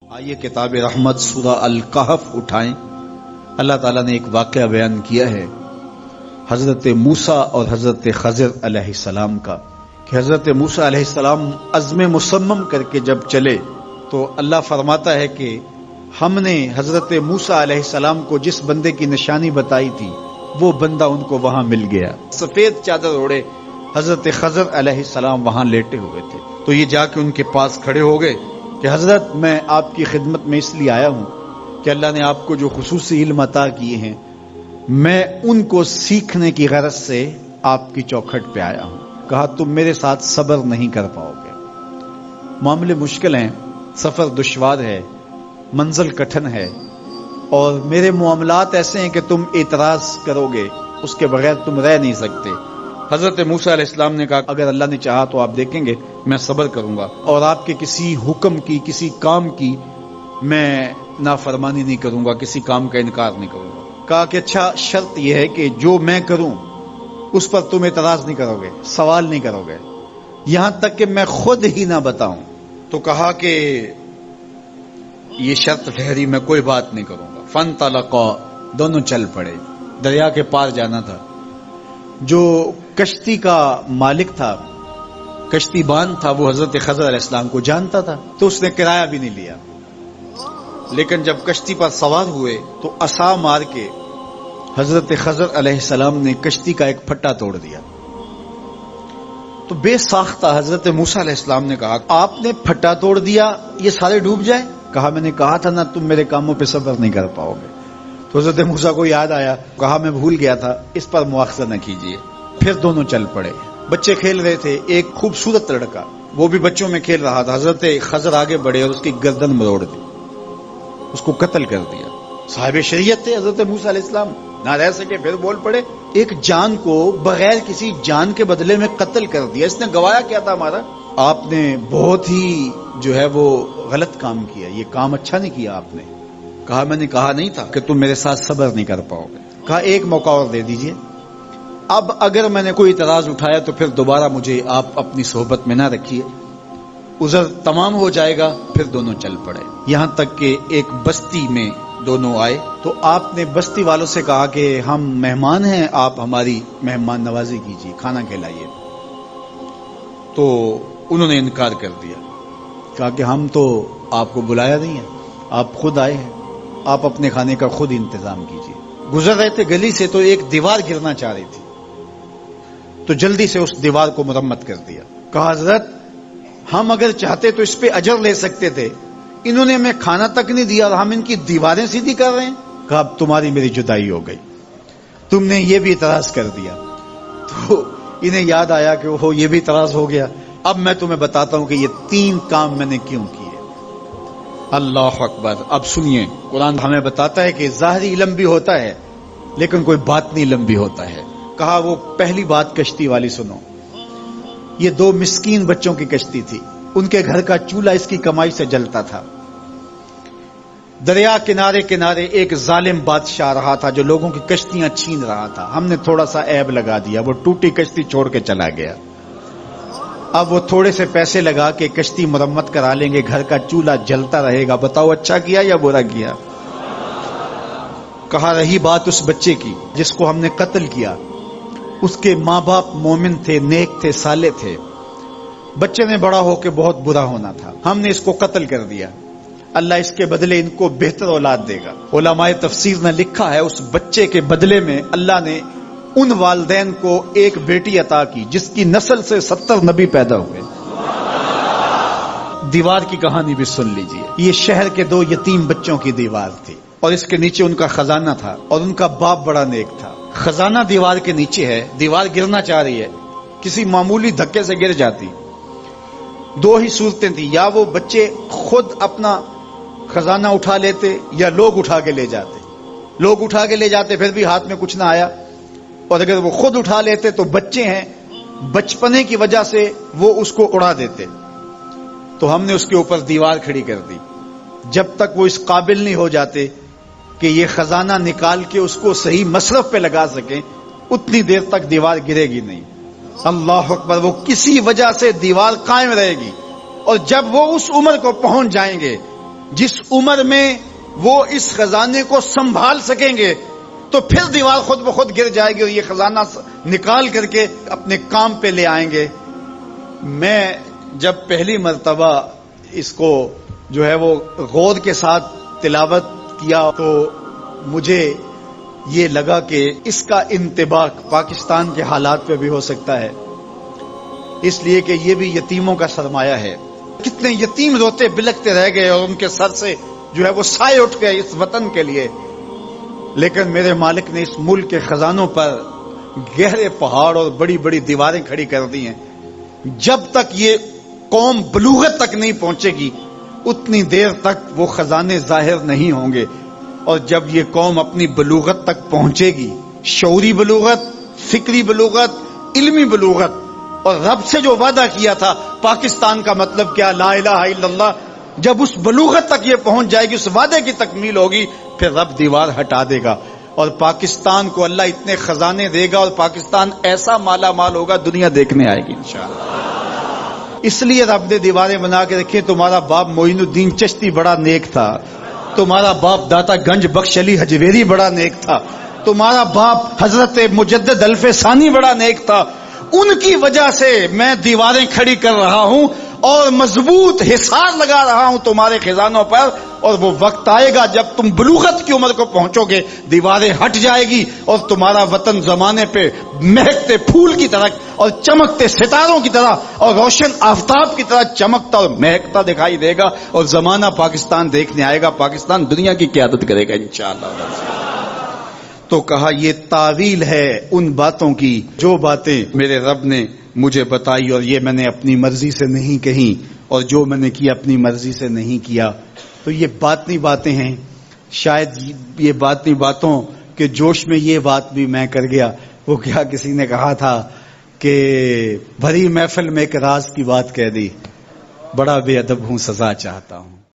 آئیے کتاب رحمت سورہ الکہف اٹھائیں۔ اللہ تعالیٰ نے ایک واقعہ بیان کیا ہے حضرت موسیٰ اور حضرت خضر علیہ السلام کا، کہ حضرت موسیٰ علیہ السلام عزم مصمم کر کے جب چلے تو اللہ فرماتا ہے کہ ہم نے حضرت موسیٰ علیہ السلام کو جس بندے کی نشانی بتائی تھی وہ بندہ ان کو وہاں مل گیا۔ سفید چادر اوڑے حضرت خضر علیہ السلام وہاں لیٹے ہوئے تھے، تو یہ جا کے ان کے پاس کھڑے ہو گئے کہ حضرت میں آپ کی خدمت میں اس لیے آیا ہوں کہ اللہ نے آپ کو جو خصوصی علم عطا کیے ہیں میں ان کو سیکھنے کی غرض سے آپ کی چوکھٹ پہ آیا ہوں۔ کہا تم میرے ساتھ صبر نہیں کر پاؤ گے، معاملے مشکل ہیں، سفر دشوار ہے، منزل کٹھن ہے، اور میرے معاملات ایسے ہیں کہ تم اعتراض کرو گے اس کے بغیر تم رہ نہیں سکتے۔ حضرت موسیٰ علیہ السلام نے کہا اگر اللہ نے چاہا تو آپ دیکھیں گے میں صبر کروں گا اور آپ کے کسی حکم کی کسی کام کی میں نافرمانی نہیں کروں گا، کسی کام کا انکار نہیں کروں گا۔ کہا کہ اچھا شرط یہ ہے کہ جو میں کروں اس پر تم اعتراض نہیں کرو گے، سوال نہیں کرو گے، یہاں تک کہ میں خود ہی نہ بتاؤں۔ تو کہا کہ یہ شرط ٹھہری، میں کوئی بات نہیں کروں گا۔ فانطلقا، دونوں چل پڑے، دریا کے پار جانا تھا۔ جو کشتی کا مالک تھا، کشتی بان تھا، وہ حضرت خضر علیہ السلام کو جانتا تھا تو اس نے کرایہ بھی نہیں لیا، لیکن جب کشتی پر سوار ہوئے تو عصا مار کے حضرت خضر علیہ السلام نے کشتی کا ایک پھٹا توڑ دیا۔ تو بے ساختہ حضرت موسیٰ علیہ السلام نے کہا آپ نے پھٹا توڑ دیا، یہ سارے ڈوب جائے؟ کہا میں نے کہا تھا نا تم میرے کاموں پہ صبر نہیں کر پاؤ گے۔ تو حضرت موسیٰ کو یاد آیا، کہا میں بھول گیا تھا، اس پر مواخذہ نہ کیجیے۔ پھر دونوں چل پڑے، بچے کھیل رہے تھے، ایک خوبصورت لڑکا وہ بھی بچوں میں کھیل رہا تھا۔ حضرت خضر آگے بڑھے اور اس کی گردن مروڑ دی، اس کو قتل کر دیا۔ صاحب شریعت تھے حضرت موسیٰ علیہ السلام، نہ رہ سکے، پھر بول پڑے ایک جان کو بغیر کسی جان کے بدلے میں قتل کر دیا، اس نے گوایا کیا تھا ہمارا؟ آپ نے بہت ہی جو ہے وہ غلط کام کیا، یہ کام اچھا نہیں کیا آپ نے۔ کہا میں نے کہا نہیں تھا کہ تم میرے ساتھ صبر نہیں کر پاؤ گے۔ کہا ایک موقع اور دے دیجئے، اب اگر میں نے کوئی اعتراض اٹھایا تو پھر دوبارہ مجھے آپ اپنی صحبت میں نہ رکھیے، عذر تمام ہو جائے گا۔ پھر دونوں چل پڑے، یہاں تک کہ ایک بستی میں دونوں آئے تو آپ نے بستی والوں سے کہا کہ ہم مہمان ہیں، آپ ہماری مہمان نوازی کیجیے، کھانا کھلائیے۔ تو انہوں نے انکار کر دیا، کہا کہ ہم تو آپ کو بلایا نہیں ہے، آپ خود آئے ہیں، آپ اپنے کھانے کا خود انتظام کیجیے۔ گزر رہے تھے گلی سے تو ایک دیوار گرنا چاہ رہی تھی، تو جلدی سے اس دیوار کو مرمت کر دیا۔ کہا حضرت ہم اگر چاہتے تو اس پہ اجر لے سکتے تھے، انہوں نے ہمیں کھانا تک نہیں دیا اور ہم ان کی دیواریں سیدھی کر رہے ہیں۔ کہا اب تمہاری میری جدائی ہو گئی، تم نے یہ بھی اعتراض کر دیا۔ تو انہیں یاد آیا کہ وہ یہ بھی اعتراض ہو گیا۔ اب میں تمہیں بتاتا ہوں کہ یہ 3 کام میں نے کیوں کیے۔ اللہ اکبر۔ اب سنیے، قرآن ہمیں بتاتا ہے کہ ظاہری علم بھی ہوتا ہے لیکن کوئی باطنی علم بھی ہوتا ہے۔ کہا وہ پہلی بات کشتی والی سنو، یہ 2 مسکین بچوں کی کشتی تھی، ان کے گھر کا چولہا اس کی کمائی سے جلتا تھا۔ دریا کنارے کنارے ایک ظالم بادشاہ رہا تھا جو لوگوں کی کشتیاں چھین رہا تھا، ہم نے تھوڑا سا عیب لگا دیا، وہ ٹوٹی کشتی چھوڑ کے چلا گیا۔ اب وہ تھوڑے سے پیسے لگا کے کشتی مرمت کرا لیں گے، گھر کا چولہا جلتا رہے گا، بتاؤ اچھا کیا یا برا کیا؟ کہا رہی بات اس بچے کی جس کو ہم نے قتل کیا، اس کے ماں باپ مومن تھے، نیک تھے، صالح تھے، بچے نے بڑا ہو کے بہت برا ہونا تھا، ہم نے اس کو قتل کر دیا، اللہ اس کے بدلے ان کو بہتر اولاد دے گا۔ علماء تفسیر نے لکھا ہے اس بچے کے بدلے میں اللہ نے ان والدین کو ایک بیٹی عطا کی جس کی نسل سے 70 نبی پیدا ہوئے۔ دیوار کی کہانی بھی سن لیجئے، یہ شہر کے 2 یتیم بچوں کی دیوار تھی اور اس کے نیچے ان کا خزانہ تھا اور ان کا باپ بڑا نیک تھا۔ خزانہ دیوار کے نیچے ہے، دیوار گرنا چاہ رہی ہے، کسی معمولی دھکے سے گر جاتی۔ 2 ہی صورتیں تھیں، یا وہ بچے خود اپنا خزانہ اٹھا لیتے یا لوگ اٹھا کے لے جاتے۔ لوگ اٹھا کے لے جاتے پھر بھی ہاتھ میں کچھ نہ آیا، اور اگر وہ خود اٹھا لیتے تو بچے ہیں، بچپنے کی وجہ سے وہ اس کو اڑا دیتے۔ تو ہم نے اس کے اوپر دیوار کھڑی کر دی، جب تک وہ اس قابل نہیں ہو جاتے کہ یہ خزانہ نکال کے اس کو صحیح مصرف پہ لگا سکیں، اتنی دیر تک دیوار گرے گی نہیں۔ اللہ اکبر۔ وہ کسی وجہ سے دیوار قائم رہے گی، اور جب وہ اس عمر کو پہنچ جائیں گے جس عمر میں وہ اس خزانے کو سنبھال سکیں گے تو پھر دیوار خود بخود گر جائے گی اور یہ خزانہ نکال کر کے اپنے کام پہ لے آئیں گے. میں جب پہلی مرتبہ اس کو جو ہے وہ غور کے ساتھ تلاوت کیا تو مجھے یہ لگا کہ اس کا انطباق پاکستان کے حالات پہ بھی ہو سکتا ہے، اس لیے کہ یہ بھی یتیموں کا سرمایہ ہے. کتنے یتیم روتے بلکتے رہ گئے اور ان کے سر سے جو ہے وہ سائے اٹھ گئے اس وطن کے لیے، لیکن میرے مالک نے اس ملک کے خزانوں پر گہرے پہاڑ اور بڑی بڑی دیواریں کھڑی کر دی ہیں. جب تک یہ قوم بلوغت تک نہیں پہنچے گی اتنی دیر تک وہ خزانے ظاہر نہیں ہوں گے، اور جب یہ قوم اپنی بلوغت تک پہنچے گی، شعوری بلوغت، فکری بلوغت، علمی بلوغت، اور رب سے جو وعدہ کیا تھا پاکستان کا مطلب کیا، لا الہ الا اللہ، جب اس بلوغت تک یہ پہنچ جائے گی، اس وعدے کی تکمیل ہوگی، پھر رب دیوار ہٹا دے گا اور پاکستان کو اللہ اتنے خزانے دے گا اور پاکستان ایسا مالا مال ہوگا دنیا دیکھنے آئے گی انشاءاللہ. اس لیے رب نے دیواریں بنا کے رکھی. تمہارا باپ معین الدین چشتی بڑا نیک تھا، تمہارا باپ داتا گنج بخش علی حجویری بڑا نیک تھا، تمہارا باپ حضرت مجدد الف ثانی بڑا نیک تھا. ان کی وجہ سے میں دیواریں کھڑی کر رہا ہوں اور مضبوط حصار لگا رہا ہوں تمہارے خزانوں پر، اور وہ وقت آئے گا جب تم بلوغت کی عمر کو پہنچو گے دیواریں ہٹ جائے گی اور تمہارا وطن زمانے پہ مہکتے پھول کی طرح اور چمکتے ستاروں کی طرح اور روشن آفتاب کی طرح چمکتا اور مہکتا دکھائی دے گا، اور زمانہ پاکستان دیکھنے آئے گا، پاکستان دنیا کی قیادت کرے گا انشاءاللہ. تو کہا یہ تعویل ہے ان باتوں کی جو باتیں میرے رب نے مجھے بتائی، اور یہ میں نے اپنی مرضی سے نہیں کہی، اور جو میں نے کیا اپنی مرضی سے نہیں کیا. تو یہ باطنی باتیں ہیں. شاید یہ باطنی باتوں کے جوش میں یہ بات بھی میں کر گیا. وہ کیا کسی نے کہا تھا کہ بھری محفل میں ایک راز کی بات کہہ دی، بڑا بے ادب ہوں سزا چاہتا ہوں.